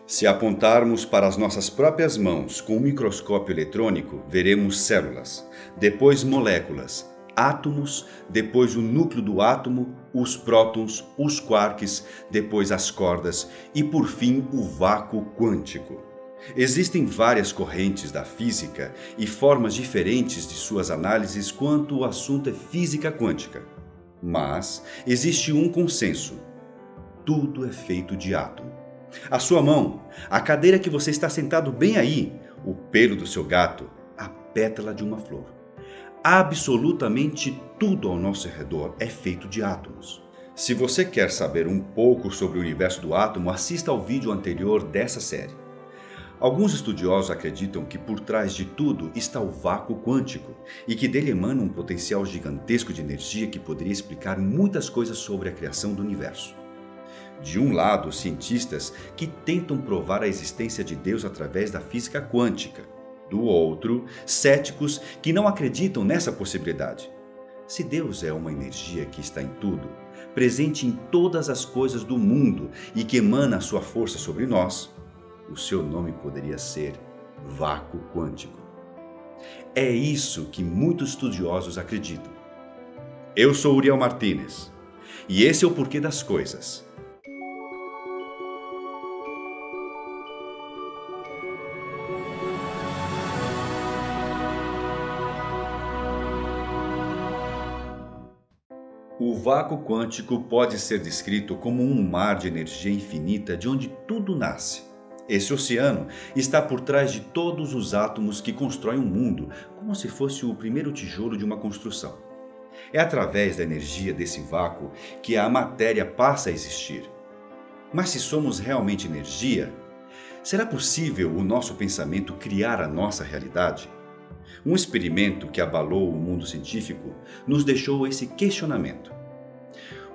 Se apontarmos para as nossas próprias mãos com um microscópio eletrônico, veremos células, depois moléculas, átomos, depois o núcleo do átomo, os prótons, os quarks, depois as cordas e, por fim, o vácuo quântico. Existem várias correntes da física e formas diferentes de suas análises quanto o assunto é física quântica. Mas existe um consenso: tudo é feito de átomo. A sua mão, a cadeira que você está sentado bem aí, o pelo do seu gato, a pétala de uma flor. Absolutamente tudo ao nosso redor é feito de átomos. Se você quer saber um pouco sobre o universo do átomo, assista ao vídeo anterior dessa série. Alguns estudiosos acreditam que por trás de tudo está o vácuo quântico e que dele emana um potencial gigantesco de energia que poderia explicar muitas coisas sobre a criação do universo. De um lado, cientistas que tentam provar a existência de Deus através da física quântica. Do outro, céticos que não acreditam nessa possibilidade. Se Deus é uma energia que está em tudo, presente em todas as coisas do mundo e que emana a sua força sobre nós, o seu nome poderia ser vácuo quântico. É isso que muitos estudiosos acreditam. Eu sou Uriel Martínez e esse é o Porquê das Coisas. O vácuo quântico pode ser descrito como um mar de energia infinita de onde tudo nasce. Esse oceano está por trás de todos os átomos que constroem o mundo, como se fosse o primeiro tijolo de uma construção. É através da energia desse vácuo que a matéria passa a existir. Mas se somos realmente energia, será possível o nosso pensamento criar a nossa realidade? Um experimento que abalou o mundo científico nos deixou esse questionamento.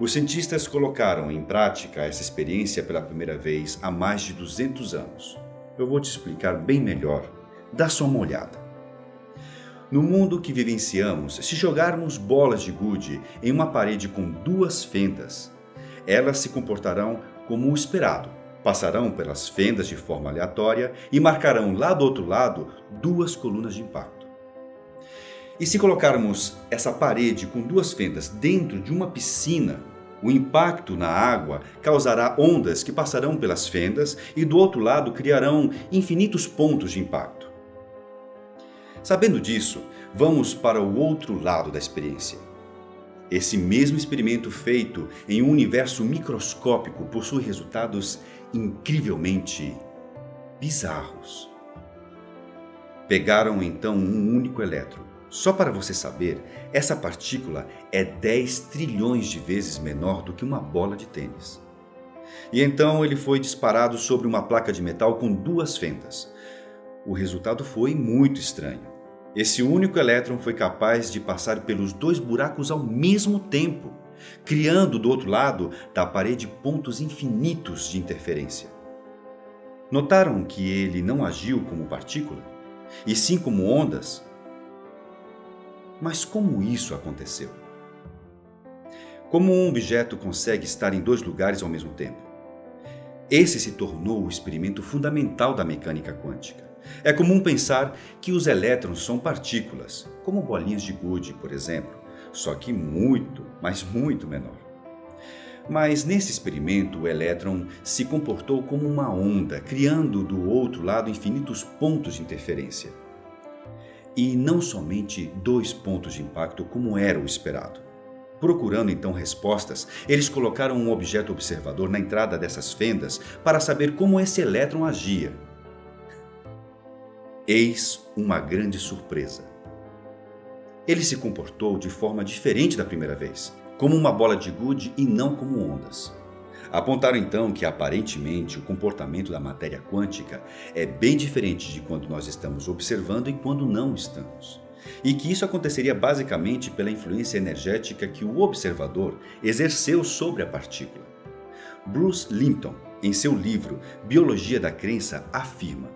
Os cientistas colocaram em prática essa experiência pela primeira vez há mais de 200 anos. Eu vou te explicar bem melhor. Dá só uma olhada. No mundo que vivenciamos, se jogarmos bolas de gude em uma parede com duas fendas, elas se comportarão como o esperado. Passarão pelas fendas de forma aleatória e marcarão lá do outro lado duas colunas de impacto. E se colocarmos essa parede com duas fendas dentro de uma piscina, o impacto na água causará ondas que passarão pelas fendas e do outro lado criarão infinitos pontos de impacto. Sabendo disso, vamos para o outro lado da experiência. Esse mesmo experimento feito em um universo microscópico possui resultados incrivelmente bizarros. Pegaram então um único elétron. Só para você saber, essa partícula é 10 trilhões de vezes menor do que uma bola de tênis. E então ele foi disparado sobre uma placa de metal com duas fendas. O resultado foi muito estranho. Esse único elétron foi capaz de passar pelos dois buracos ao mesmo tempo, criando do outro lado da parede pontos infinitos de interferência. Notaram que ele não agiu como partícula, e sim como ondas? Mas como isso aconteceu? Como um objeto consegue estar em dois lugares ao mesmo tempo? Esse se tornou o experimento fundamental da mecânica quântica. É comum pensar que os elétrons são partículas, como bolinhas de gude, por exemplo, só que muito, mas muito menor. Mas nesse experimento o elétron se comportou como uma onda, criando do outro lado infinitos pontos de interferência. E não somente dois pontos de impacto como era o esperado. Procurando então respostas, eles colocaram um objeto observador na entrada dessas fendas para saber como esse elétron agia. Eis uma grande surpresa. Ele se comportou de forma diferente da primeira vez, como uma bola de gude e não como ondas. Apontaram então que aparentemente o comportamento da matéria quântica é bem diferente de quando nós estamos observando e quando não estamos. E que isso aconteceria basicamente pela influência energética que o observador exerceu sobre a partícula. Bruce Lipton, em seu livro Biologia da Crença, afirma: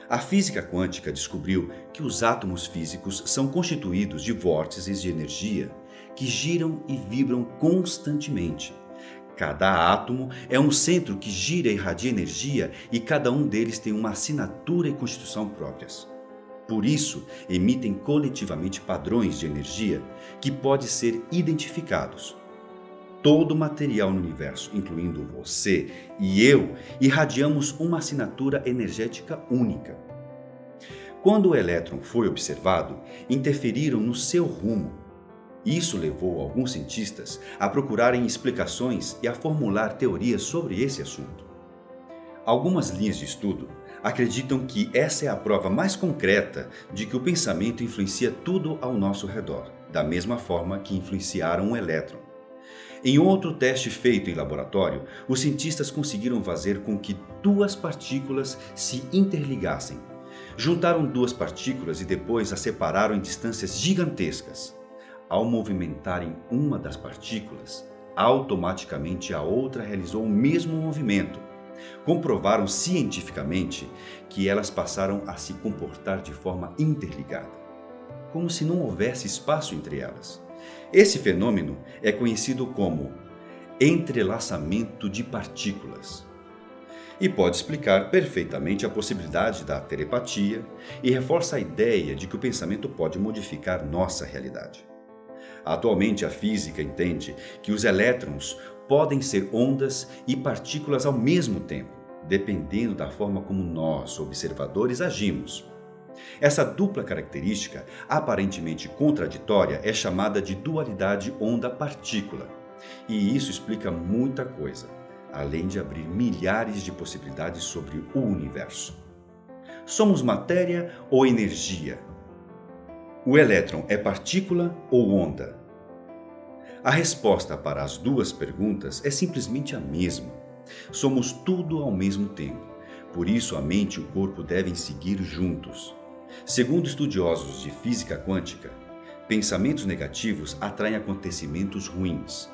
a física quântica descobriu que os átomos físicos são constituídos de vórtices de energia que giram e vibram constantemente. Cada átomo é um centro que gira e irradia energia e cada um deles tem uma assinatura e constituição próprias. Por isso, emitem coletivamente padrões de energia que podem ser identificados. Todo material no universo, incluindo você e eu, irradiamos uma assinatura energética única. Quando o elétron foi observado, interferiram no seu rumo. Isso levou alguns cientistas a procurarem explicações e a formular teorias sobre esse assunto. Algumas linhas de estudo acreditam que essa é a prova mais concreta de que o pensamento influencia tudo ao nosso redor, da mesma forma que influenciaram o elétron. Em outro teste feito em laboratório, os cientistas conseguiram fazer com que duas partículas se interligassem. Juntaram duas partículas e depois as separaram em distâncias gigantescas. Ao movimentarem uma das partículas, automaticamente a outra realizou o mesmo movimento. Comprovaram cientificamente que elas passaram a se comportar de forma interligada, como se não houvesse espaço entre elas. Esse fenômeno é conhecido como entrelaçamento de partículas e pode explicar perfeitamente a possibilidade da telepatia e reforça a ideia de que o pensamento pode modificar nossa realidade. Atualmente, a física entende que os elétrons podem ser ondas e partículas ao mesmo tempo, dependendo da forma como nós, observadores, agimos. Essa dupla característica, aparentemente contraditória, é chamada de dualidade onda-partícula. E isso explica muita coisa, além de abrir milhares de possibilidades sobre o universo. Somos matéria ou energia? O elétron é partícula ou onda? A resposta para as duas perguntas é simplesmente a mesma. Somos tudo ao mesmo tempo. Por isso, a mente e o corpo devem seguir juntos. Segundo estudiosos de física quântica, pensamentos negativos atraem acontecimentos ruins.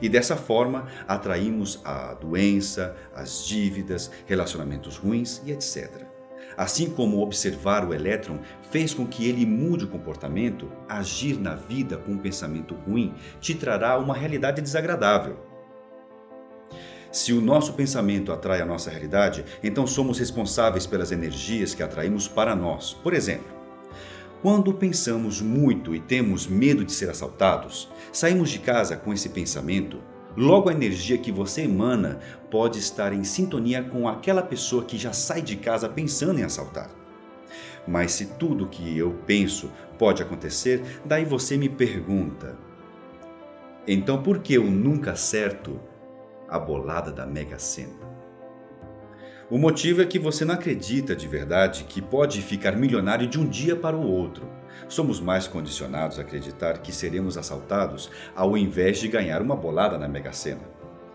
E dessa forma, atraímos a doença, as dívidas, relacionamentos ruins e etc. Assim como observar o elétron fez com que ele mude o comportamento, agir na vida com um pensamento ruim te trará uma realidade desagradável. Se o nosso pensamento atrai a nossa realidade, então somos responsáveis pelas energias que atraímos para nós. Por exemplo, quando pensamos muito e temos medo de ser assaltados, saímos de casa com esse pensamento, logo a energia que você emana pode estar em sintonia com aquela pessoa que já sai de casa pensando em assaltar. Mas se tudo que eu penso pode acontecer, daí você me pergunta: então por que eu nunca acerto a bolada da Mega Sena? O motivo é que você não acredita de verdade que pode ficar milionário de um dia para o outro. Somos mais condicionados a acreditar que seremos assaltados ao invés de ganhar uma bolada na Mega Sena.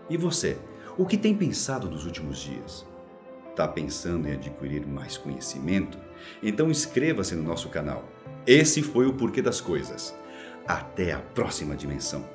E você, o que tem pensado nos últimos dias? Está pensando em adquirir mais conhecimento? Então inscreva-se no nosso canal. Esse foi o Porquê das Coisas. Até a próxima dimensão.